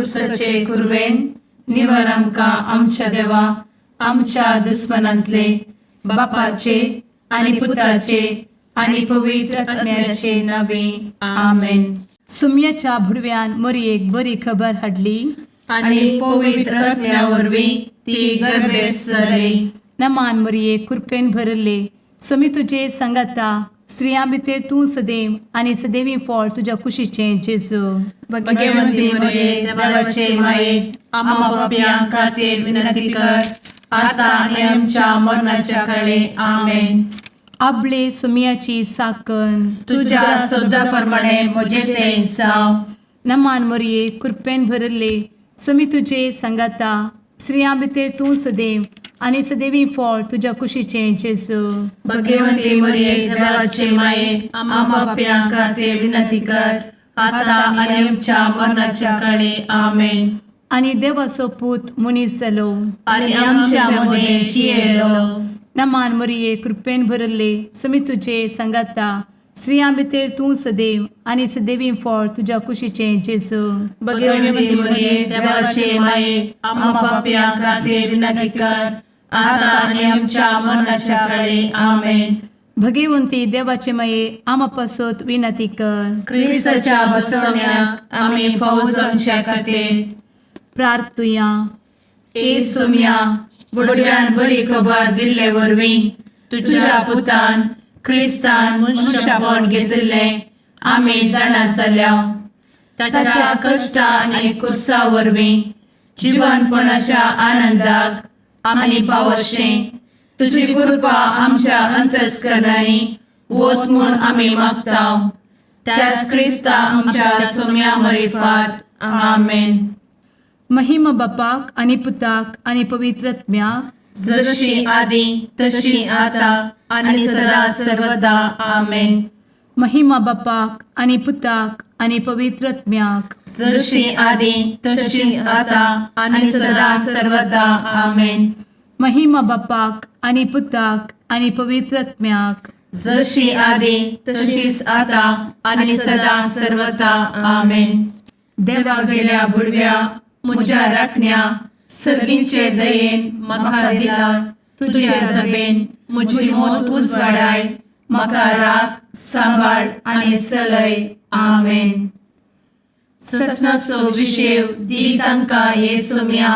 खुर्सचे कुर्वेन निवर आमकां आमच्या देवा आमच्या दुस्मनांतले बापाचे आनी पुताचे आनी पवित्र आत्म्याचे नावे आमेन. सुम्याच्या भुडव्यान मरयेक बरी खबर हाडली आनी पवित्र आत्म्या वरवीं ती गर्भेस जाली. नमान मरयेक कृपेन भरले समी तुजे संगाता स्त्रियां भितर तूं सदैव आनी सदैवी फळ तुज्या कुशीचें जेजू. भगवंती मरिये देवाचे माये आम्हा पाप्यां खातीर विनंती कर आता आनी आमच्या मरणाच्या काळी आमेन. आपले सुम्याची साकन तुझ्या सोदा प्रमाणे म्हजे तें जावं. नमान मरये कृपेन भरले समी तुजे संगाता स्त्रियां भितर तूं सदैव आनी सदैवी फळ तुज्या कुशीचें जेजू. भगवंती मरिये देवाचे माये आम्हा पाप्यां खातीर विनंती कर आता आनी आमच्या मरणाच्या काळी आमेन. आनी देवाचो पूत मनीस जालो आनी आमच्या मदें जियेलो. नमान मरये कृपेन भरले समी तुजे संगाता स्त्रियां भितर तूं सदैव आनी सदैवी फळ तुज्या कुशीचें जेजू. भगवंती मरिये देवाचे माये आम्हा पाप्यां खातीर विनंती कर आता आनी आमच्या मरणाच्या काळी आमेन. भगवंती देवाचे माये आमा पासत विनंती कर. क्रिस्ताच्या बसवण्याक आमी फावो जावचे खातीर प्रार्थुया. ए सुम्या बुडव्यान बरी खबर दिल्ले वरवीं तुज्या पुतान क्रिस्तान मनशापण घेतिल्ले आमी जाणा जाल्या. ताच्या कश्टा आनी कुर्सा वरवीं जिवनपणाच्या आनंदाक आमी पावशें तुजी कृपा आमच्या अंतस्करणांनी वोत म्हूण आमी मागतां. त्याच क्रिस्ता आमच्या सुम्या मरिफात आमेन. महिमा बापाक आनी पुताक आनी पवित्र आत्म्याक जशी आदी तशी आता आनी सदा सर्वदा आमेन. महिमा बापाक आनी पुताक आनी पवित्र आत्म्याक जशी आदी तशीच आता आनी सदा सर्वदा आमेन. महिमा बापाक आनी पुताक आनी पवित्र आत्म्याक जशी आदी तशीच आता आनी सदा सर्वदा आमेन. देवा गेल्या बुडव्या म्हज्या राखण्या सर्गींचे दयेन म्हाका दिला तुजे धबेन म्हजी मोत उजवाडाय म्हाका राख सांबाळ आनी चलय आमेन. ससनाचो विशेव दी तांकां हे सुम्या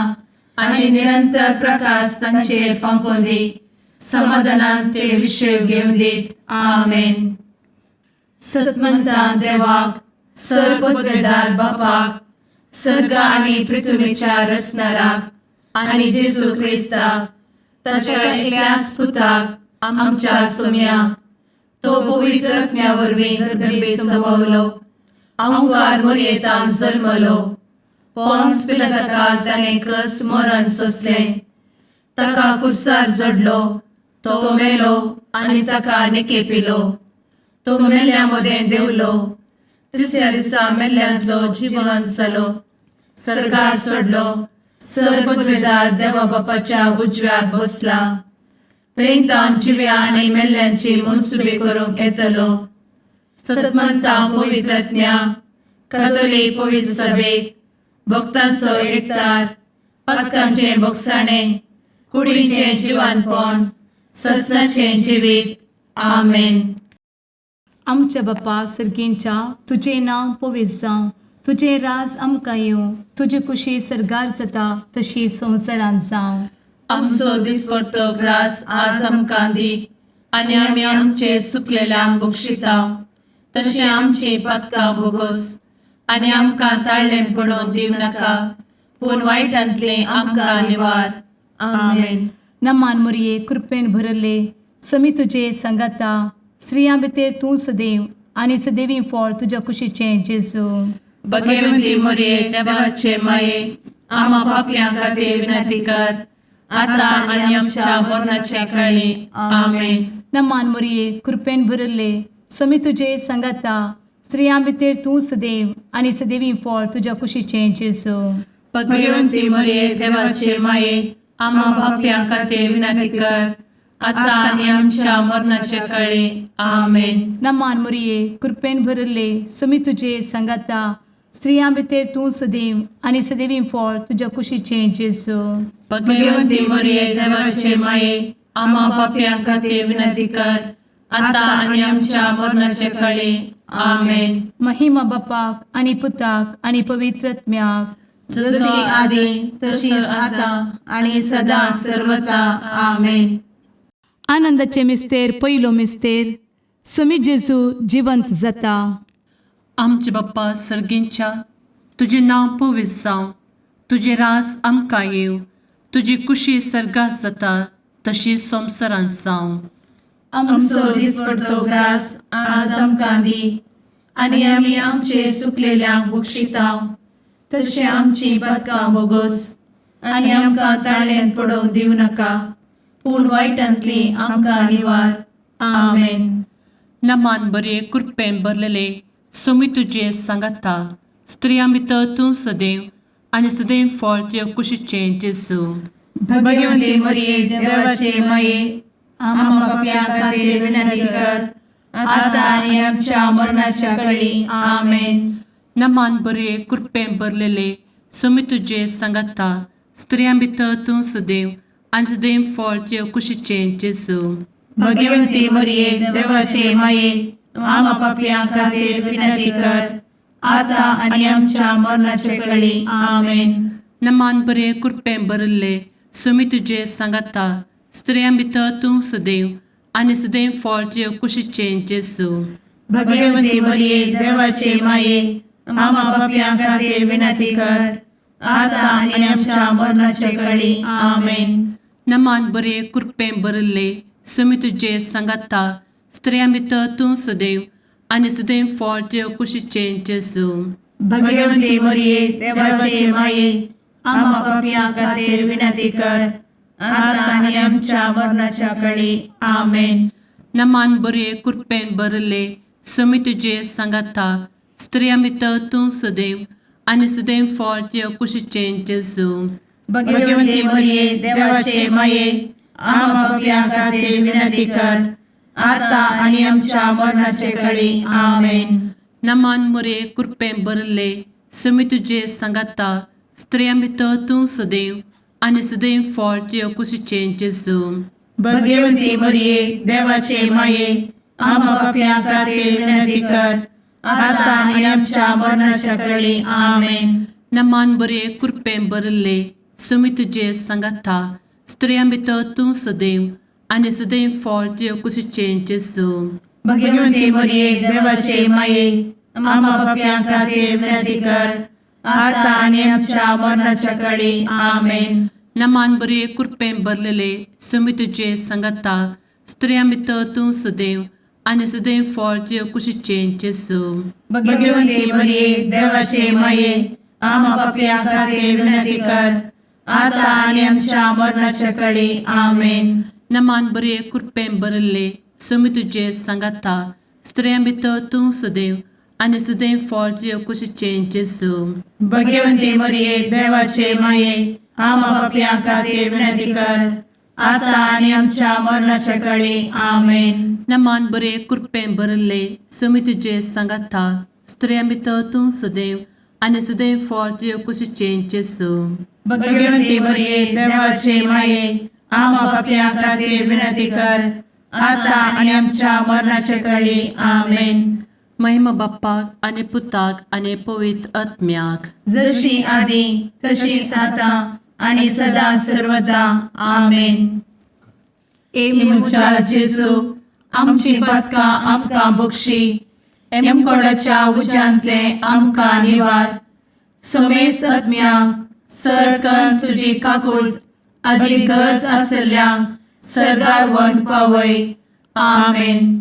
आनी निरंतर प्रकाश तांचेर फांकून दी. समाधानान ते विशेव घेवन दीत आमेन. सतमंता देवाक सर्वपदवेदार बापाक सर्ग आनी पृथ्वीच्या रचणाराक आनी जेजू क्रिस्ताक ताच्या एकल्याच पुताक आमच्या सुम्याक तो पवित्र आत्म्या वरवीं गर्भे संभवलो. अंगार मरयेंत जल्मलो. पोंस पिलाताकाल ताणें कस मरण सोंसलें. ताका कुर्सार जडलो. तो मेलो आनी ताका निकेपिलो. तो मेल्ल्या मदें देंवलो. तिसऱ्या दिसा मेल्ल्यांतलो जिवंत जालो. सर्गार चडलो. सर्वपदवेदार देवा बापाच्या उजव्याक बसला. थंयतान जिव्या आनी मेल्ल्यांची मनसुबी करूंक येतलो. सतमंता पवित्र आत्म्या कातोलीक पवित्र सभेक भक्तांचो एकठार पातकांचें भोगसाणें कुडीचें जिवनपण ससनाचें जिवीत आमेन. आमच्या बापा सर्गींच्या तुजें नांव पवित्र जावं. तुजें राज आमकां येवं. तुजी कुशी सर्गार जाता तशी संवसारांत जावं. आमचो दिसपडटो ग्रास आज आमकां दी आनी आमी आमचे चुकलेल्यांक बक्षिता तशें आमची पातकां भोगोस आनी आमकां ताळ्ळें पडोवन दिव नाका पूण वायटांतले आमकां निवार आमेन. नमान मरये कृपेन भरले समी तुजे संगाता स्त्रियां भितर तूं सदैव आनी सदैवी फळ तुज्या कुशीचें जेजू. भगवंती मरिये देवाचे माये आम्हा पाप्यां खातीर विनंती कर आता आनी आमच्या मरणाच्या काळी आमेन. नमान मरये कृपेन भरले समी तुजे संगाता स्त्रियां भितर तूं सदैव आनी सदैवी फळ तुज्या कुशीचें जेजू. भगवंती मरिये देवाचे माये आम्हा पाप्यां खातीर विनंती कर आता आनी आमच्या मरणाच्या काळी आमेन. नमान मरये कृपेन भरले समी तुजे संगाता स्त्रियां भितर तूं सदैव आनी सदैवी फळ तुज्या कुशीचें जेजू. भगवंती मरिये देवाचे माये आम्हा पाप्यां खातीर विनंती कर आता आणि आमच्या मरणाच्या काळी आमेन. महिमा बापाक आनी पुताक आनी पवित्रत्म्याक, जशी आदी तशीच आता आणि सदा सर्वदा आमेन. आनंदाचे मिस्तेर पयलो मिस्तेर, स्वामी जेजू जिवंत जाता. आमचे बाप्पा सर्गींच्या, तुझे नाव पवित्र जावं, तुझे रास आमकां येव, तुजी कुशी सर्गात जाता तशी संवसारांत जावं. आमचो दिसपडटो ग्रास आज आमकां दी आणि आमी आमचे सुकलेल्यांक बक्षितांव, तशें आमची पातकां बोगोस आनी आमकां ताळ्यान पडोवंक दिवं नाका, पूण वायटांतली आमकां निवार. आमेन. नमान बरे कृपेन भरलेले सोमी तुझे सांगाता, स्त्रियां भितर तूं सदैव आनी सदैव फळ तुज्या कुशीचें जेजू. भगवंती मरिये देवाचे माये आम्हा पाप्यां खातीर विनंती कर आता आणि आमच्या मरणाच्या काळी आमेन. नमान बरे कृपेन भरलेले सोमी तुझे सांगाता, स्त्रियां भितर तूं सदैव आनी सदैव फळ तुज्या कुशीचें जेजू. भगवंती मरिये देवाचे माये आम्हा पाप्यां खातीर विनंती कर आता आणि आमच्या मरणाच्या काळी आमेन. नमान बरे कृपेन भरले सोमी तुझे सांगाता, स्त्रियां भितर तूं सदैव आनी सदैव फळ तुज्या कुशीचें जेजू. भगवंती मरिये देवाचे माये आम्हा पाप्यां खातीर विनंती कर आता आणि आमच्या मरणाच्या काळी आमेन. नमान बरे कृपेन भरले सोमी तुझे सांगाता, स्त्रियां भितर तूं सदैव आनी सदैव फळ तुज्या कुशीचें जेजू. भगवंती मरिये देवाचे माये आम्हा पाप्यां खातीर विनंती कर आता आणि आमच्या मरणाच्या काळी आमेन. नमान बरे कृपेन भरले सोमी तुझे सांगाता, स्त्रियां भितर तूं सदैव आनी सदैव फळ तुज्या कुशीचें जेजू. भगवंती मरिये देवाचे माये आम्हा पाप्यां खातीर विनंती कर आता आणि आमच्या मरणाच्या काळी आमेन. नमान बरे कृपेन भरले सोमी तुझे सांगाता, स्त्रियां भितर तूं सदैव आनी सदैव फळ तुज्या कुशीचें जेजू. भगवंती मरिये देवाचे माये आम्हा पाप्यां खातीर विनंती कर आता आणि आमच्या मरणाच्या काळी आमेन. नमान बरे कृपेन भरले सोमी तुझे सांगाता, स्त्रियां भितर तूं सदैव आनी सदैव फळ तुज्या कुशीचें जेजू. भगवंती मरिये देवाचे माये आम्हा पाप्यां खातीर विनंती कर आता आणि आमच्या मरणाच्या काळी आमेन. नमान बरे कृपेन भरलेले सोमी तुझे सांगाता, स्त्रियां भितर तूं सदैव आनी सदैव फळ तुज्या कुशीचें जेजू. भगवंती मरिये देवाचे माये आम्हा पाप्यां खातीर विनंती कर आता आणि आमच्या मरणाच्या काळी आमेन. नमान बरे कृपेन भरले सोमी तुझे सांगाता, स्त्रियां भितर तूं सदैव आनी सदैव फळ तुज्या कुशीचें जेजू. भगवंती मरिये देवाचे माये आम्हा पाप्यां खातीर विनंती कर आता आणि आमच्या मरणाच्या काळी आमेन. नमान बरे कृपेन भरले सोमी तुझे सांगाता, स्त्रियां भितर तूं सदैव आनी सदैव फळ तुज्या कुशीचें जेजू. भगवंती मरिये देवाचे माये आम्हा पाप्यां खातीर विनंती कर आता आणि आमच्या मरणाच्या काळी आमेन. महिमा बाप्पाक आनी पुताक आनी पवित्र आत्म्याक, जशी आदी तशीच आता आणि सदा सर्वदा आमेन. मुचा जेजू आमची पातकां आमकां बक्षी, एमकोडाच्या उज्यांतले आमकां निवार. सोमेस आत्म्याक सडकन तुजी काकूट अधिक गरज आसल्यांक सर्गार व्हरून पावय. आमेन.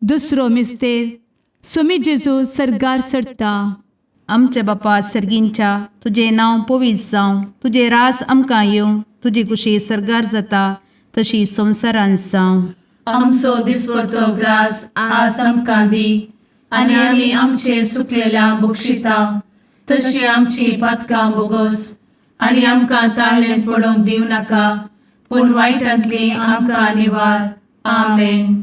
दुसरो मिस्तेर, स्वामी जेजू सर्गार सरता. आमच्या बापा सर्गींच्या, तुझे नाव पवित्र जावं, तुझे रास आमकां येवं, तुजी कुशी सर्गार जाता तशी संवसारांत जावं. आमचो दिसपडटो ग्रास आज आमकां दी आनी आमी आमचे सुकलेल्यांक बक्षितांव, तशी आमची पातकां बोगोस आनी आमकां ताळ्यान पडोवंक दिवं नाका, पूण वायटांतली आमकां निवार. आमेन.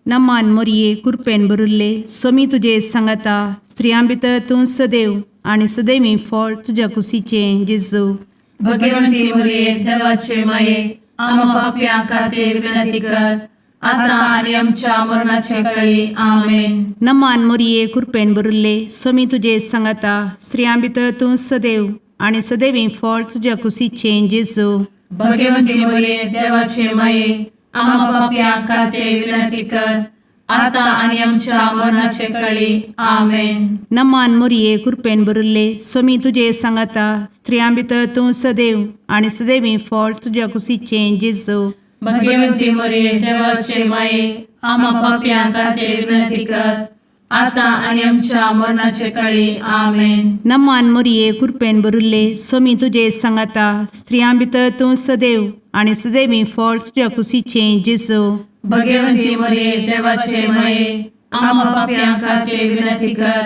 नमान मोरये कृपेन बरुल्ले स्वामी तुझे सांगाता स्त्रियां भितर तूं सदैव आणि सदैवी फळ तुझ्या कुशीचे जेजू. भगवंती मरिये देवाचे माये आम्हा पाप्यां खातीर विनंती कर आता आणि आमच्या मरणाचे काळी आमेन. नमान मोरये कृपेन बरुल्ले स्वामी तुझे सांगाता स्त्रियां भितर तूं सदैव आणि सदैवी फळ तुझ्या कुशीचे जेजू. भगवंती मरिये देवाचे माये आम्हा पाप्यां खातीर विनंती कर आता आणि आमच्या मरणाचे काळी आमेन. नमान मोरये कृपेन बरुल्ले स्वामी तुझे सांगाता स्त्रियां भितर तूं सदैव आणि सदैवी फळ तुझ्या कुशीचे जेजू. भगवंती मरिये देवाचे माये आम्हा पाप्यां खातीर विनंती कर आता आणि आमच्या मरणाचे काळी आमेन. नमान मोरये कृपेन बरुल्ले स्वामी तुझे सांगाता स्त्रियां भितर तूं सदैव आणि सदैवी फळ तुझ्या कुशीचे जेजू. भगवंती मरिये देवाचे माये आम्हा पाप्यां खातीर विनंती कर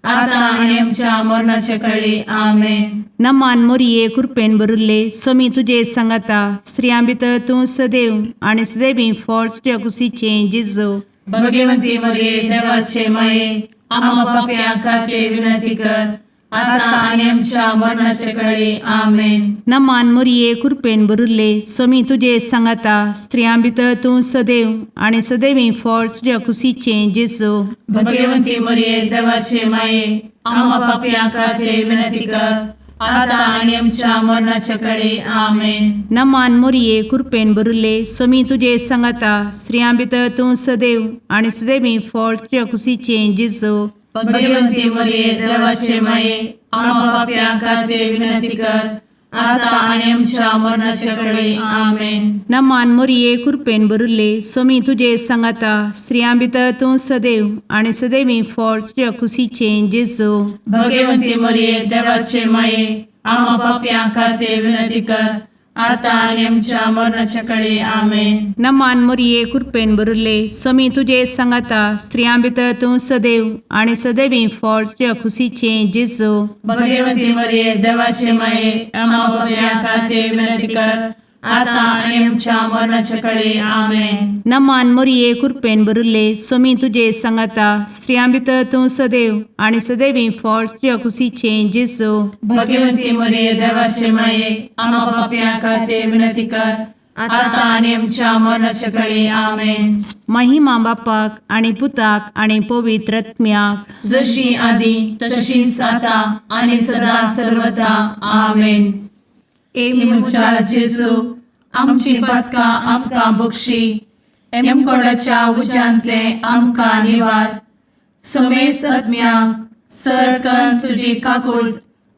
आता आणि आमच्या मरणाचे काळी आमेन. नमान मोरये कृपेन बरुल्ले स्वामी तुझे सांगाता स्त्रियां भितर तूं सदैव आणि सदैवी फळ तुझ्या कुशीचे जेजू. भगवंती मरिये देवाचे माये आम्हा पाप्यां खातीर विनंती कर आता आणि आमच्या मरणाचे काळी आमेन. नमान मोरये कृपेन बरुल्ले स्वामी तुझे सांगाता स्त्रियां भितर तूं सदैव आणि सदैवी फळ तुझ्या कुशीचे जेजू. भगवंती मरिये देवाचे माये आम्हा पाप्यां खातीर विनंती कर आता आणि आमच्या मरणाचे काळी आमेन. नमान मोरये कृपेन बरुल्ले स्वामी तुझे सांगाता स्त्रियां भितर तूं सदैव आणि सदैवी फळ तुझ्या कुशीचे जेजू. भगवंती मरिये देवाचे माये आम्हा पाप्यां खातीर विनंती कर आता आणि आमच्या मरणाचे काळी आमेन. नमान मोरये कृपेन बरुल्ले स्वामी तुझे सांगाता स्त्रियां भितर तूं सदैव आणि सदैवी फळ तुझ्या कुशीचे जेजू. भगवंती मरिये देवाचे माये आम्हा पाप्यां खातीर विनंती कर आता आणि आमच्या मरणाच्या काळी आमेन. नमान मोरये कृपेन बरुल्ले स्वामी तुझे सांगाता स्त्रियां भितर तूं सदैव आणि सदैवी फळ तुझ्या कुशीचे जेजू. भगवंती मरिये देवाचे माये आम्हा पाप्यां खातीर विनंती कर आता आणि आमच्या मरणाच्या काळी आमेन. नमान मोरये कृपेन बरुल्ले स्वामी तुझे सांगाता स्त्रियां भितर तूं सदैव आणि सदैवी फळ तुझ्या कुशीचे जेजू. भगवंती मरिये देवाचे माये आम्हा पाप्यां खातीर विनंती कर आता आणि आमच्या मरणाच्या काळी आमेन. महिमा बापाक आणि पुताक आणि पवित्र आत्म्याक जशी आधी तशीच आता आणि सदा सर्वदा आमेन. एमुच्या जेजू आमची पदका आमकां बक्षी एमकोडाच्या उज्यांतले आमकां निवार. समेस्त आत्म्यांक सरकन तुजी काकूट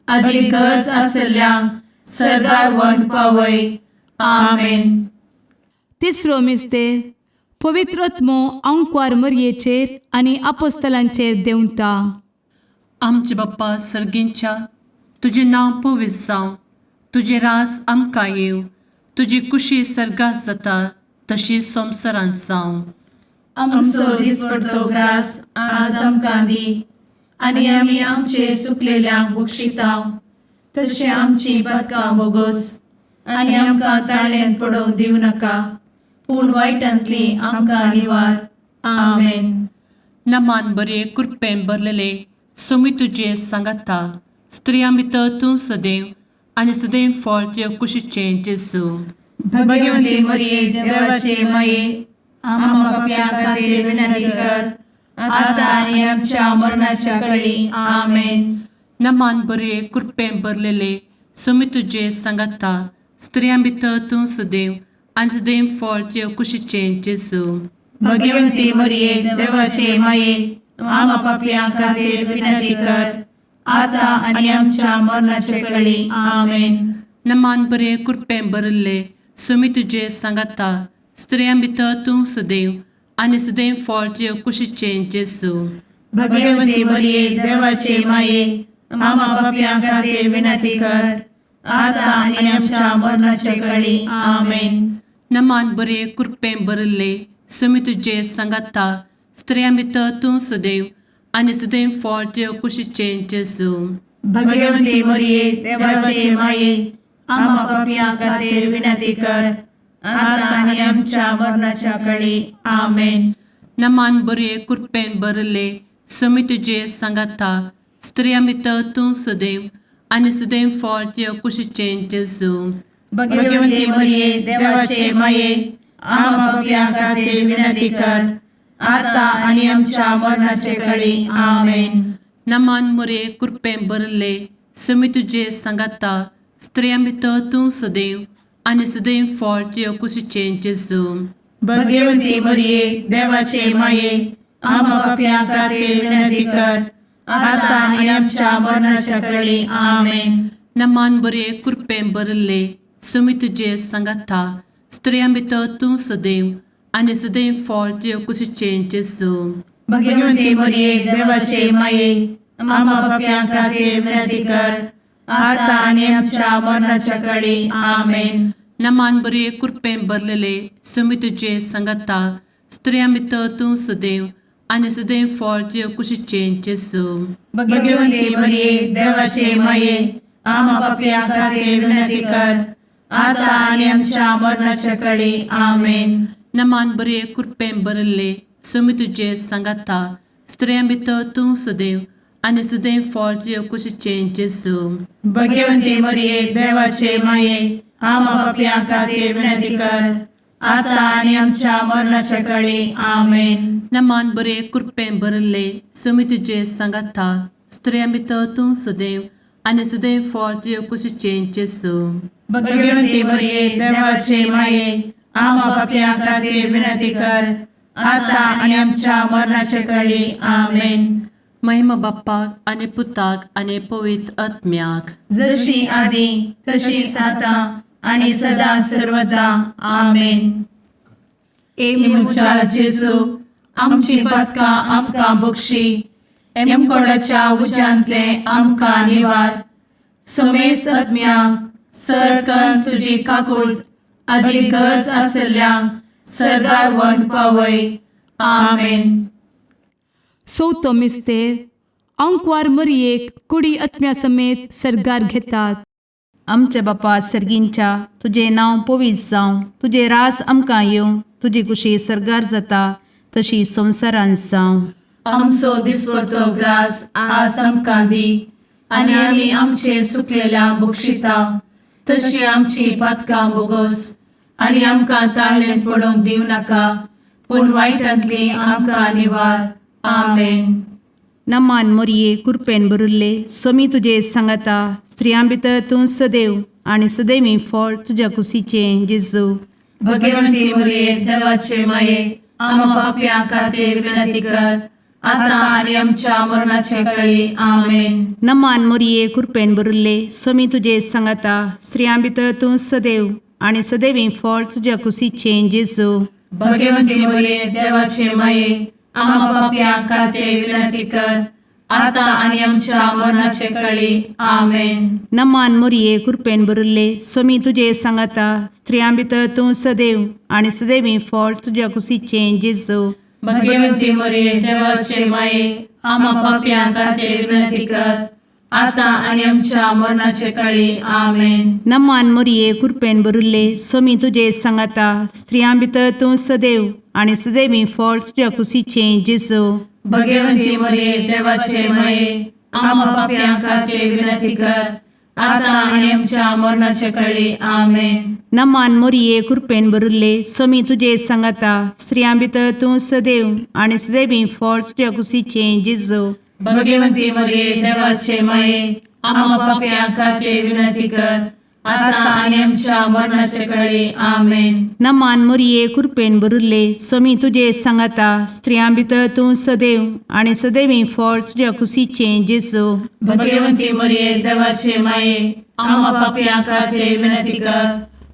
अधिक गज आसल्यांक सरगार वन पावय. आमेन. तिसरो मिस्तेर पवित्रत्मो अंकवार मरयेचेर आनी आपोस्तलांचेर देंवता. आमचे बाप्पा सर्गींच्या तुझे नांव पवित्र जावं, तुझे राज आमकां येव, तुजी कुशी सर्गात जाता तशी संवसारांत जावं. आमचो दिसपडटो ग्रास आज आमकां दी आनी आमी आमचे सुकलेल्यांक बक्षितांव तशें आमची पदकां बोगोस आनी आमकां ताळ्यान पडोवंक दिवं नाका पूण वायटांतली आमकां निवार. आमेन. नमान बरे कृपेन भरलेले स्वामी तुझे सांगाता स्त्रियां भितर तूं सदैव आणि सदैव फळ तुझ्या कुशीचे जेजू. भगवंती मरिये देवाचे माये आम्हा पाप्यां खातीर विनंती कर आता आनी आमच्या मरणाच्या काळी. आमेन. नमान बरे कृपेन भरलेले स्वामी तुझे सांगाता स्त्रियां भितर तूं सदैव आणि सदैव फळ तुझ्या कुशीचे जेजू. भगवंती मरिये देवाचे माये आम्हा पाप्यां खातीर विनंती कर आता आनी आमच्या मरणाचे काळी. आमेन. नमान बरे कृपेन भरले स्वामी तुझे सांगाता स्त्रियां भितर तूं सदैव आणि सदैव फळ तुझ्या कुशीचे जेजू. भगवंती मरिये देवाचे माये आम्हा पाप्यां खातीर विनंती कर आता आनी आमच्या मरणाचे काळी. आमेन. नमान बरे कृपेन भरले स्वामी तुझे सांगाता स्त्रियां भितर तूं सदैव आणि सदैव फळ तुझ्या कुशीचे जेजू. भगवंती मरिये देवाचे माये आम्हा पाप्यां खातीर विनंती कर आता आनी आमच्या मरणाच्या काळी. आमेन. नमान बरे कृपेन भरले समी तुझे सांगाता स्त्रिया भितर तूं सदैव आनी सदैव फळ तुझ्या कुशीचें जेजू भगवती मरिये देवाचे माये आम्हा पापियां खातीर विनंती कर आता आणि आमच्या मरणाचे काळी आमेन. नमान बरे कृपेन भरले समी तुझे सांगाता स्त्रिया भितर तूं सदैव आनी सदैव फळ तुझ्या कुशीचें जेजू भगवती मरिये देवाचे माये आम्हा पापियां खातीर विनंती कर आता आणि आमच्या मरणाच्या काळी आमेन. नमान बरे कृपेन भरले समी तुझे सांगाता स्त्रिया भितर तूं सदैव आनी सदैव फळ तुझ्या कुशीचें जेजू भगवती मरिये देवाचे माये आम्हा पापियां खातीर विनंती कर आता आणि आमच्या मरणाच्या काळी आमेन. नमान बरे कृपेन भरलेले समी तुझे सांगाता स्त्रिया भितर तूं सदैव आनी सदैव फळ तुझ्या कुशीचें जेजू भगवती मरिये देवाचे माये आम्हा पापियां खातीर विनंती कर आता आणि आमच्या मरणाच्या काळी आमेन. नमान बरे कृपेन भरले समी तुझे सांगाता स्त्रिया भितर तूं सदैव आनी सदैव फळ तुझ्या कुशीचें जेजू भगवती मरिये देवाचे माये आम्हा पापियां खातीर विनंती कर आता आणि आमच्या मरणाच्या काळी आमेन. नमान बरे कृपेन भरले समी तुझे सांगाता स्त्रिया भितर तूं सदैव आनी सदैव फळ तुझ्या कुशीचें जेजू भगवती मरिये देवाचे माये आम्हा पापियां खातीर विनंती कर आता आणि आमच्या मरणाच्या काळी आमेन. महिमा बाप्पाक आनी पुताक आनी पवित्र आत्म्याक जशी आदी तशीच आता आणि सदा सर्वदा आमेन. मुचा जेजू आमची पदकां आमकां बक्षी एमकोडाच्या उज्यांतले आमकां निवार समेस्त आत्म्यांक सरकन तुजी काकूळ अधिक गरज आसल्ल्यांक सरगार वन पावय. आमेन. चवथो मिस्तेर अंकवार मरियेक कुडी आत्म्या समेत सरगार घेतात. आमच्या बापा सर्गींच्या तुझे नांव पवित्र जावं, तुझे रास आमकां येवं, तुजी कुशी सरगार जाता तशी संवसारांत जावं. आमचो दिसपडटो ग्रास आज आमकां दी आनी आमी आमचे चुकलेल्यांक बक्षिता तशी आमची पदकां बोगोस आनी आमकां ताळ्ळें पडोवंक दिव नाका पूण वायटांतली आमकां निवार. आमेन. नमान मोरये कृपेन भरले समी तुझे सांगाता स्त्रियां भितर तूं सदैव आनी सदैवी फळ तुझ्या कुशीचें जेजू भगवंती मरिये देवाचे माये आम्हा पापियां खातीर विनंती कर आता आणि आमच्या मरणाचे काळी. आमेन. नमान मोरये कृपेन भरले समी तुझे सांगाता स्त्रियां भितर तूं सदैव आनी सदैवी फळ तुझ्या कुशीचें जेजू भगवंती मरिये देवाचे माये आम्हा पापियां खातीर विनंती कर आता आणि आमच्या मरणाचे काळी. आमेन. नमान मोरये कृपेन भरले समी तुझे सांगाता स्त्रियां भितर तूं सदैव आनी सदैवी फळ तुझ्या कुशीचें जेजू भगवंती मरिये देवाचे माये आम्हा पापियां खातीर विनंती कर आता आणि आमच्या मरणाचे काळी. आमेन. नमान मोरये कृपेन भरले समी तुझे सांगाता स्त्रियां भितर तूं सदैव आनी सदैवी फळ तुझ्या कुशीचें जेजू भगवंती मरिये देवाचे माये आम्हा पापियां खातीर विनंती कर आता आणि आमच्या मरणाचे काळी. आमेन. नमान मोरये कृपेन भरले समी तुझे सांगाता स्त्रियां भितर तूं सदैव आनी सदैवी फळ तुझ्या कुशीचें जेजू भगवंती मरिये देवाचे माये आम्हा पापियां खातीर विनंती कर आता आणि आमच्या मरणाचे काळी. आमेन. नमान मोरये कृपेन भरले समी तुझे सांगाता स्त्रियां भितर तूं सदैव आनी सदैवी फळ तुझ्या कुशीचें जेजू भगवंती मरिये देवाचे माये आम्हा पापियां खातीर विनंती कर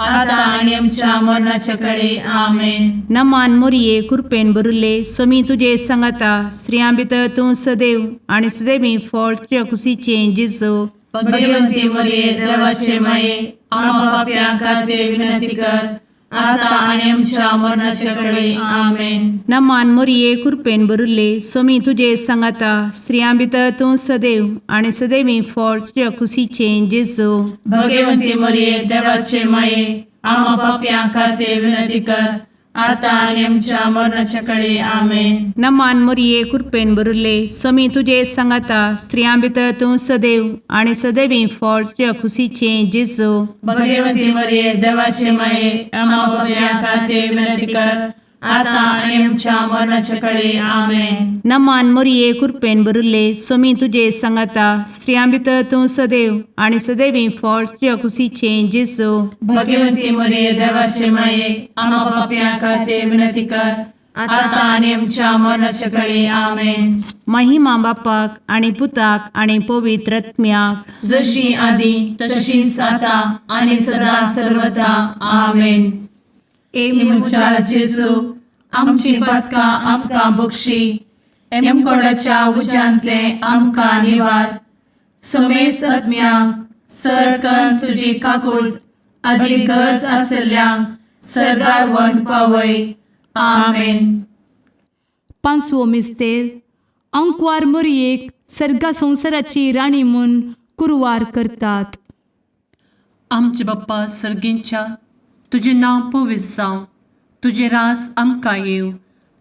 आता आणि आमच्या मरणाच्या काळी. आमेन. नमान मोरये कृपेन भरले समी तुझे सांगाता स्त्रियां भितर तूं सदैव आनी सदैवी फळ तुझ्या कुशीचें जेजू भगवंती मरिये देवाचे माये आम्हा पापियां खातीर विनंती कर आता आणि आमच्या मरणाच्या काळी. आमेन. नमान मोरये कृपेन भरले समी तुझे सांगाता स्त्रियां भितर तूं सदैव आनी सदैवी फळ तुझ्या कुशीचें जेजू भगवंती मरिये देवाचे माये आम्हा पापियां खातीर विनंती कर आता आणि आमच्या मरणाच्या काळी आमेन. नमान मोरये कृपेन बरुले स्वामी तुझे सांगाता स्त्रियां भितर तूं सदैव आणि सदैवी फळ तुझ्या खुशीचे जेजू. भगवती मरिये देवाचे माये आम्हा पाप्यां खातीर विनंती कर, आता आणि आमच्या मरणाच्या काळी आमेन. नमान मोरये कृपेन बरुले स्वामी तुझे सांगाता स्त्रियां भितर तूं सदैव आणि सदैवी फळ तुझ्या खुशीचे जेजू. भगवती मरिये देवाचे माये आम्हा पाप्यां खातीर विनंती कर, आता आणि आमच्या मरणाच्या काळी आमेन. महिमा बापाक आणि पुताक आणि पवित्र आत्म्याक, जशी आधी तशीच आता आणि सदा सर्वदा आमेन. मुचा जेजू आमची पदकां आमकां बक्षी, एमकोडाच्या उज्यांतले आमकां निवार. समेस्त आत्म्यांक सरकन तुजी काकूट अधिक गरज आसल्ल्यांक सरगार वन पावय. आमेन. पांचवो मिस्तेर अंकवार मोरयेक सर्गा संवसाराची राणी म्हूण कुरवार करतात. आमचे बाप्पा सर्गींच्या तुझे नांव पवित्र जावं, तुझे रास आमकां येव,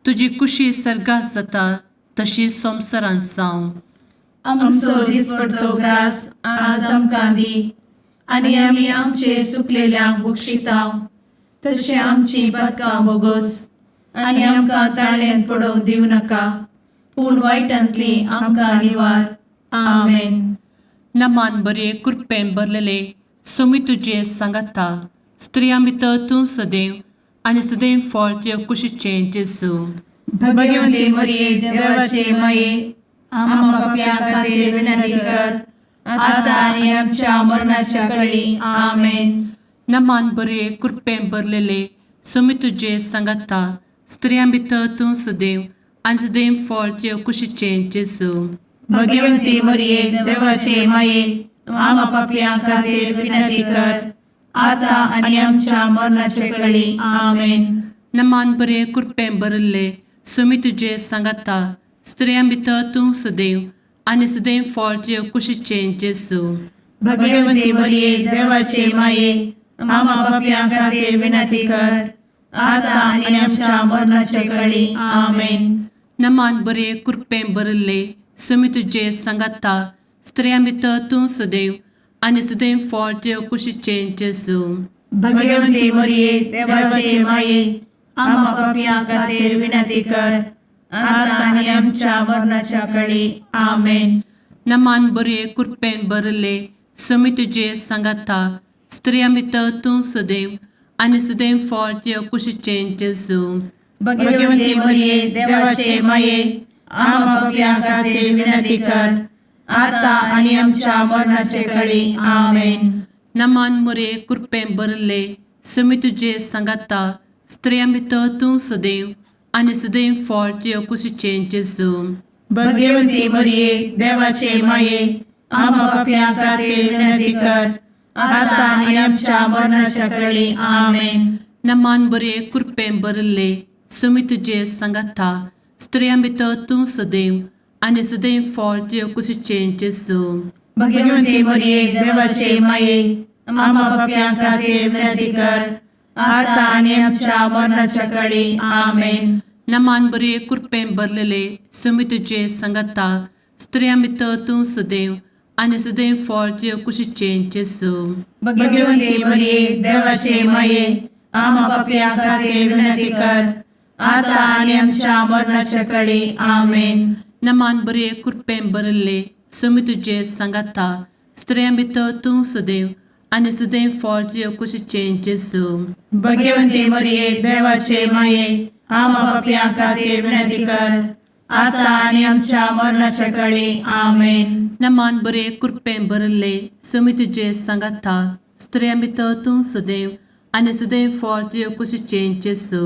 तुजी कुशी सर्गास जाता तशी संवसारांत जावं. आमचो दिसपडटो ग्रास आज आमकां दी, आनी आमी आमचे चुकलेल्यांक बक्षितांव. तशें आमची पदकां बोगोस आनी आमकां ताळ्यान पडोवंक दिवं नाका, पूण वायटांतली आमकां निवार. आमेन. नमान बरे कृपेन भरलेले सोमी तुझे सांगाता स्त्रियां भितर तूं सदैव आणि सदैव फळ तुझ्या कुशीचे जेजू. भगवती मरिये देवाचे माये आम्हा पाप्यां खातीर विनंती कर, आता आनी आमच्या मरणाच्या काळी आमेन. नमान बरे कृपेन भरलेले सोमी तुझे सांगाता स्त्रियां भितर तूं सदैव आणि सदैव फळ तुझ्या कुशीचे जेजू. भगवती मरिये देवाचे माये आम्हा पाप्यां खातीर विनंती कर, आता आनी आमच्या मरणाच्या काळी आमेन. नमान बरे कृपेन भरले सोमी तुझे सांगाता स्त्रियां भितर तूं सदैव आणि सदैव फळ तुझ्या कुशीचे जेजू. भगवती मरिये देवाचे माये आम्हा पाप्यां खातीर विनंती कर, आता आनी आमच्या मरणाच्या काळी आमेन. नमान बरे कृपेन भरले सोमी तुझे सांगाता स्त्रियां भितर तूं सदैव आणि सदैव फळ तुझ्या कुशीचे जेजू. भगवती मरिये देवाचे माये आम्हा पाप्यां खातीर विनंती कर, आता आनी आमच्या मरणाच्या काळी आमेन. नमान बरे कृपेन भरले सोमी तुझे सांगाता स्त्रियां भितर तूं सदैव आणि सदैव फळ तुझ्या कुशीचे जेजू. भगवती मरिये देवाचे माये आम्हा पाप्यां खातीर विनंती कर, आता आनी आमच्या मरणाच्या काळी आमेन. नमान बरे कृपेन भरले सोमी तुझे सांगाता स्त्रियां भितर तूं सदैव आणि सदैव फळ तुझ्या कुशीचे जेजू. भगवती मरिये देवाचे माये आम्हा पाप्यां खातीर विनंती कर, आता आनी आमच्या मरणाच्या काळी आमेन. नमान बरे कृपेन भरले सोमी तुझे सांगाता स्त्रियां भितर तूं सदैव आणि सदैव फळ तुझ्या कुशीचे जेजू. भगवती मरिये देवाचे माये आम्हा पाप्यां खातीर विनंती कर, आता आनी आमच्या मरणाच्या काळी आमेन. नमान बरे कृपेन भरलेले सोमी तुझे सांगाता स्त्रियां भितर तूं सदैव आणि सदैव फळ तुझ्या कुशीचे जेजू. भगवती मरिये देवाचे माये आम्हा पाप्यां खातीर विनंती कर, आता आनी आमच्या मरणाच्या काळी आमेन. नमान बरे कृपेन भरले सोमी तुझे सांगाता स्त्रियां भितर तूं सदैव आणि सदैव फळ तुझ्या कुशीचे जेजू. भगवती मरिये देवाचे माये आम्हा पाप्यां खातीर विनंती कर, आता आनी आमच्या मरणाच्या काळी आमेन. नमान बरे कृपेन भरले सोमी तुझे सांगाता स्त्रियां भितर तूं सदैव आणि सदैव फळ तुझ्या कुशीचे जेजू.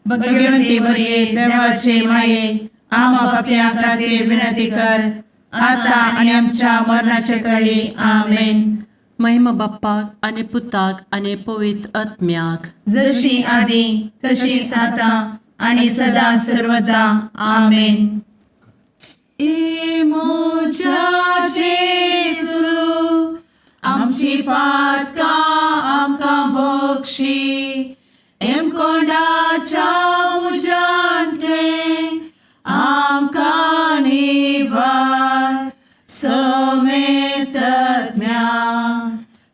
भगवती मरिये देवाचे माये आम्हा पाप्यां खातीर विनंती कर, आता आनी आमच्या मरणाच्या काळी आमेन. महिमा बाप्पाक आणि पुताक आणि पवित्र आत्म्याक, जशी आधी तशीच आता आणि सदा सर्वदा आमेन. मोजा जेजू आमची पातकां आमकां बक्षी, एमकोंडाच्या उजांतले आमकां निवार सोमे सत्म्या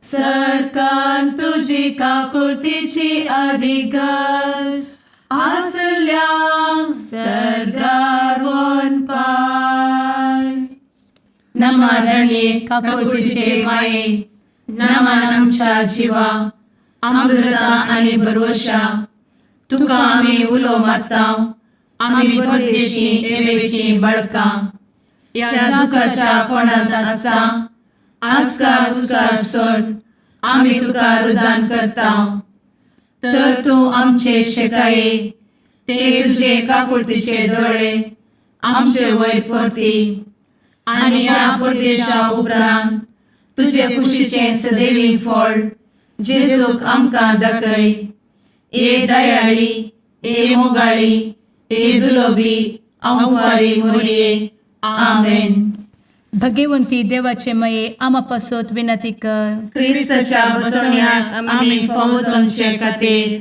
सडकान तुजी काकुळतीची अधिगस आसल्यांक सरगार वन पाय नमारणे काकुळतीचे माये नमान आमच्या जिवा अमृता आनी भरवशा तुका आमी उलो मारताव आमी परदेशी एवेची बळकां या दुखाच्या कोणात आसता आस्कार उस्कार सोड आमी तुका रुदान करताव तर तूं आमचे शेकाये ते तुजे काकुळतीचे दोळे आमचे वयर परती आनी या परदेशा उपरांत तुजे कुशीचे सदैवी फळ जेजूक आमकां दाखय ए दयाळी ए मोगाळी ए दुलोबी अंवारी मोरये आमेन. भगवंती देवाचे मये आमा पासत विनंती कर. क्रिस्ताच्या बसवण्याक आमी फावो समचे खातीर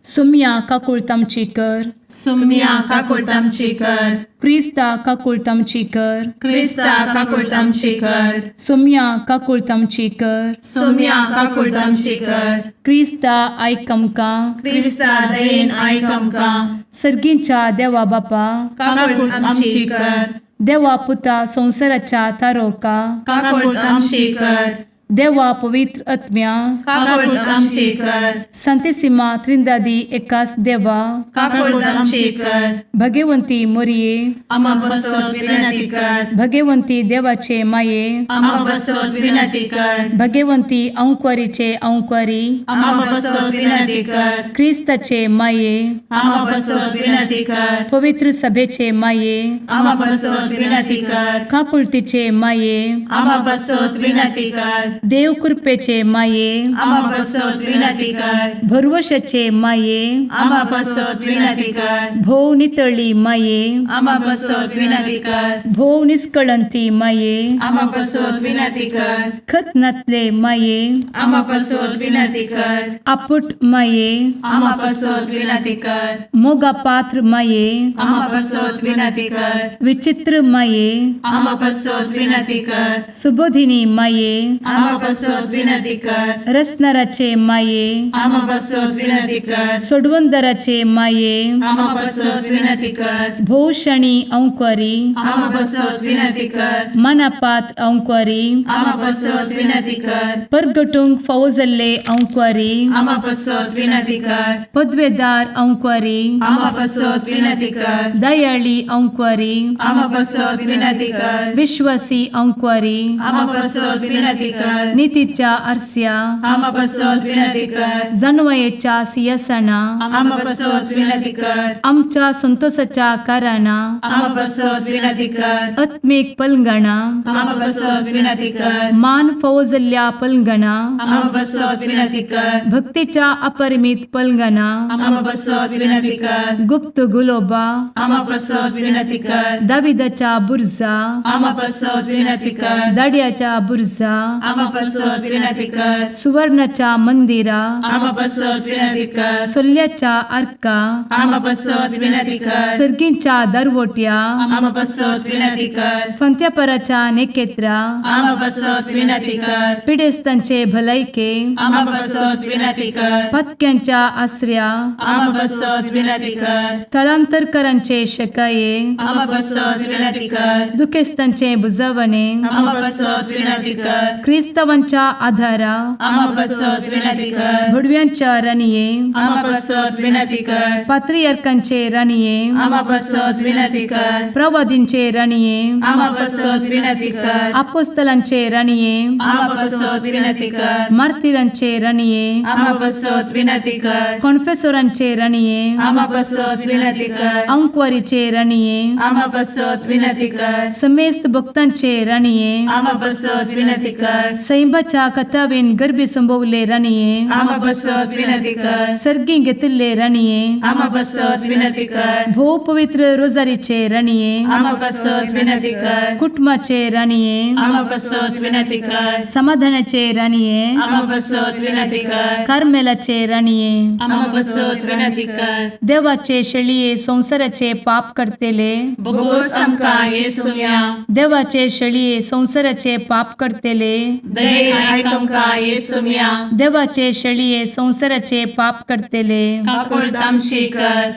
सुम्या काकुळतामची कर. सुम्या काकुळतामची कर. क्रिस्ता काकुळतामची कर. क्रिस्ता काकुळतामची कर. सुम्या काकुळतामची कर. सुम्या काकुळतामची कर. क्रिस्ता आयक आमकां. क्रिस्ता दयेन आयक आमकां. सर्गींच्या देवा बापा काकुळतामची कर. देवा पुता संसाराच्या तारोका काकुळतामची कर. देवा पवित्र आत्म्या काकुळतामची कर. संतेसिमा त्रिंदादी एकाच देवा काकुळतामची कर. भगवंती मोरये आमा बसवत विनंती कर. भगवंती देवाचे माये आमा बसवत विनंती कर. भगवंती अंक्वारीचे अंक्वारी आमा बसवत विनंती कर. क्रिस्ताचे माये आमा बसवत विनंती कर. पवित्र सभेचे माये आमा बसवत विनंती कर. काकुळतीचे माये आमा बसवत विनंती कर. देव कृपेचे माये आमा बसवत विनंती कर. भरवशाचे माये आमा बसवत विनंती कर. भोव नितळी माये आमा बसवत विनंती कर. भोव निष्कळंती माये आमा बसवत विनंती कर. खत नातले माये आमा बसवत विनंती कर. आपुट माये आमा बसवत विनंती कर. मोगा पात्र माये आमा बसवत विनंती कर. विचित्र माये आमा बसवत विनंती कर. सुबोधिनी माये आमा बसवत विनंती कर. रसनाराचे माये आमा बसवत विनंती कर. सोडवंदराचे माये आमा बसवत विनंती कर. भोवशणी अंक्वारी आमा बसवत विनंती कर. मनापात्र अंक्वारी आमा बसवत विनंती कर. परगटूंक फावो जाल्ले अंक्वारी आमा बसवत विनंती कर. पदवेदार अंक्वारी आमा बसवत विनंती कर. दयाळी अंक्वारी आमा बसवत विनंती कर. विश्वासी अंक्वारी आमा बसवत विनंती कर. नीतीच्या आरस्या आमा बसवत विनंती कर. जाणवयेच्या सिंहासना आमा बसवत विनंती कर. आमच्या संतोषाच्या कारणा आमा बसवत विनंती कर. आत्मिक पलंगणा आमा बसवत विनंती कर. मान फावो जाल्ल्या पलंगणा आमा बसवत विनंती कर. भक्तीच्या अपरिमित पलंगणा आमा बसवत विनंती कर. गुप्त गुलोबा आमा बसवत विनंती कर. दाविदाच्या बुर्जा आमा बसवत विनंती कर. दाड्याच्या बुर्जा आमा बसवत विनंती कर. सुवर्णाच्या मंदिरा आमा बसवत विनंती कर. सोल्ल्याच्या अर्का आमा बसवत विनंती कर. सर्गींच्या दरवोट्या आमा बसवत विनंती कर. फंत्यापराच्या नेकेत्रा आमा बसवत विनंती कर. पिडेस्तांचे भलायके आमा बसवत विनंती कर. पथक्यांच्या आश्रया आमा बसवत विनंती कर. स्थळांतरकरांचे शेकाये आमा बसवत विनंती कर. दुखेस्तांचे बुजावणे आमा बसवत विनंती कर. ख्रिस्तवांच्या आधारा आमा बसवत विनंती कर. भडव्यांच्या राणीये आमा बसवत विनंती कर. पात्रियार्कांचे राणीये आमा बसवत विनंती कर. प्रवादींचे राणीये आमा बसवत विनंती कर. अपोस्तलांचे राणीये आमा बसवत विनंती कर. मार्तिरांचे राणीये आमा बसवत विनंती कर. कॉन्फेसोरांचे राणीये आमा बसवत विनंती कर. अंक्वारीचे राणीये आमा बसवत विनंती कर. समेस्त भक्तांचे राणीये आमा बसवत विनंती कर. सैंबाच्या कथावेन गर्भी संभोवले राणीये आम्हा बसत विनंती कर. सर्गी घेतले राणीये आम्हा बसत विनंती कर. भो पवित्र रोजारीचे राणीये आम्हा बसत विनंती कर. कुटुंबाचे राणीये आम्हा बसत विनंती कर. समाधानाचे राणीये आम्हा बसत विनंती कर. कार्मेलाचे राणीये आम्हा बसत विनंती कर. देवाचे शेळीये संसाराचे पाप करतेले बघोस आमका येसुया. देवाचे शेळीये संसाराचे पाप करतेले दये आयकमका येसुया. देवाचे शेळीये संसाराचे पाप करतेले काकुळ तामशी कर.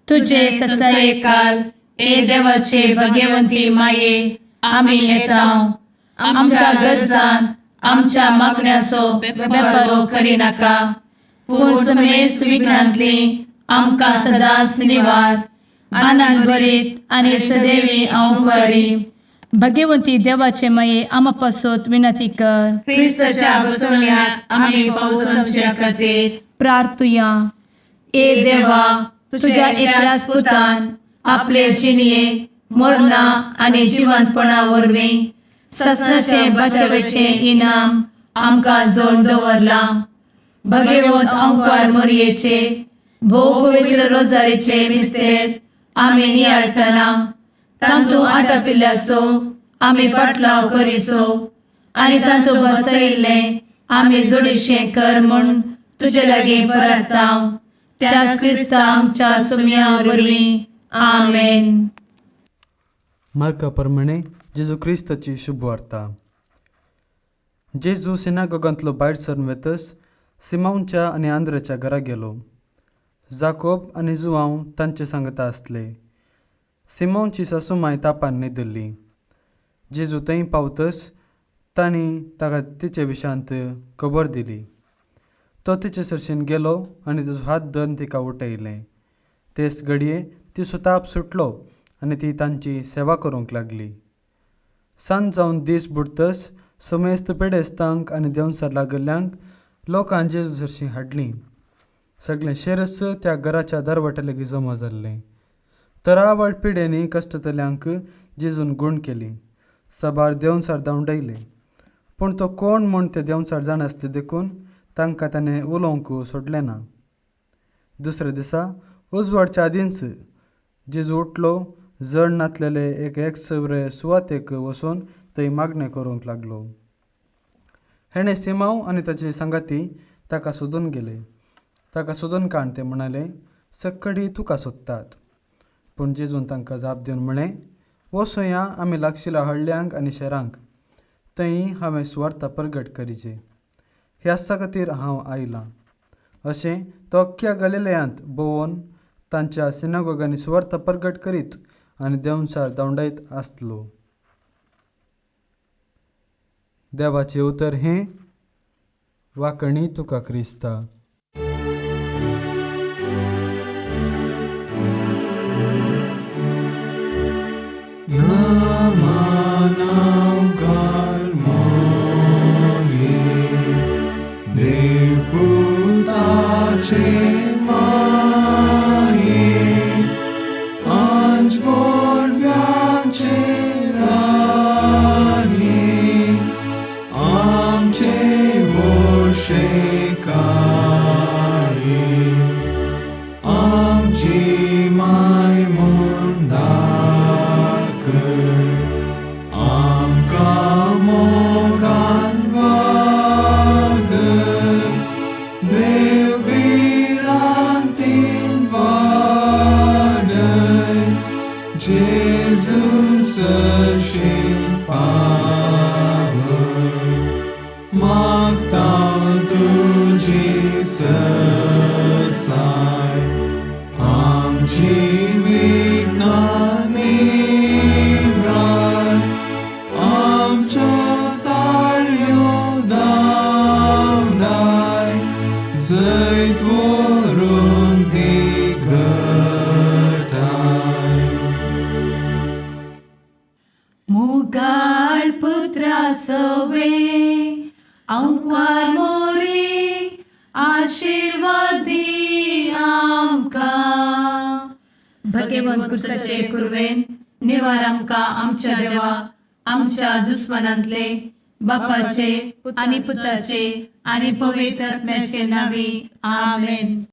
तुझे ससाये काल ए देवाचे भाग्यवंती माये आम्ही येताव. आमच्या गरजांत आमच्या मागण्याचो बेपागो करी नाका. पूर्ण समेस्त विघ्नांतली आमकां सदांच निवार. आनंद भरीत आणि सदैवी औंकवारी भाग्यवंती देवाचे माये आम्हा पासोत विनंती कर. ख्रिस्ताच्या बसवण्यात आम्ही पावसाच्या खातीर प्रार्थुया. ए देवा तुझ्या एकल्याच पुतान आपले जिणये मरणा आणि जिवंतपणा वरवीं ससनाचे बचावेचे इनाम आमकां जोड दवरला. भगवंत औंकार मरयेचे भोव पवित्र रोजारीचे मिस्तेर आमी नियाळटना तांतू आटापिल्ल्यासो आमी पाटलाव करिसो आनी तांतू बसयिल्ले आमी जोडिशें कर म्हूण तुजे लागीं परतांव. त्या क्रिस्ता आमच्या सुम्या वरवीं आमेन. मार्काप्रमाणे जेजू क्रिस्ताची शुभ वार्ता. जेजू सिनागोगांतलो भायर सरून वेतस सिमोनच्या आनी आंद्रेच्या घरा गेलो. जाकोब आनी जुआंव तांचे सांगता आसले. सिमोनची सासूमाय तापान न्हिदल्ली. जेजू थंय पावतस तांणी ताका तिचे विशांत खबर दिली. तो तिचे सरशीन गेलो आनी तिचो हात धरून तिका उठयलें. तेच घडये तिचो ताप सुटलो आनी ती तांची सेवा करूंक लागली. सांज जावन दीस बुडतस समेस्त पेडेस्तांक आनी देंवचार लागल्ल्यांक लोकां जेजू सरशीं हाडलीं. सगळें शेरस त्या घराच्या दरवट्या लागीं जमा जाल्लें. तरावळ पिडेनी कश्टतल्यांक जेजून गूण केली. सबार देंवचार धांवडयले. पूण तो कोण म्हूण ते देंवचार जाणासले देखून तांकां ताणें उलोवंक सोडलें ना. दुसऱ्या दिसा उजवाडच्या आदींच जेजू उठलो. जड नातलेले एक सुवातेक वचून थंय मागणें करूंक लागलो. हेणें सिमांव आनी ताचे सांगाती ताका सोदून गेले. ताका सोदून काण ते म्हणाले, सक्कडी तुका सोदतात. पूण जेजून तांकां जाप दिवन म्हळें, वचुया आमी लागशिल्ल्या हळड्यांक आनी शेरांक. थंय हांवें सुवार्ता प्रगट करीचे. ह्याच खातीर हांव आयलां. अशें तो अख्ख्या गलिलयांत भोंवून तांच्या सिनागोगांनी सुवार्ता प्रगट करीत आनी देंवचार धांवडयत आसलो. देवाचें उतर हें, वाकणी तुका क्रिस्ता. मुगाळ पुत्रा सवे औंकवार मोरी आशीर्वादी आमकां. भगवंत कुर्साचे कुरवेन निवार आमकां आमच्या देवा आमच्या दुस्मनांतले बापाचे आणि पुत्राचे आणि पवित्र आत्म्याचे नावे आमेन.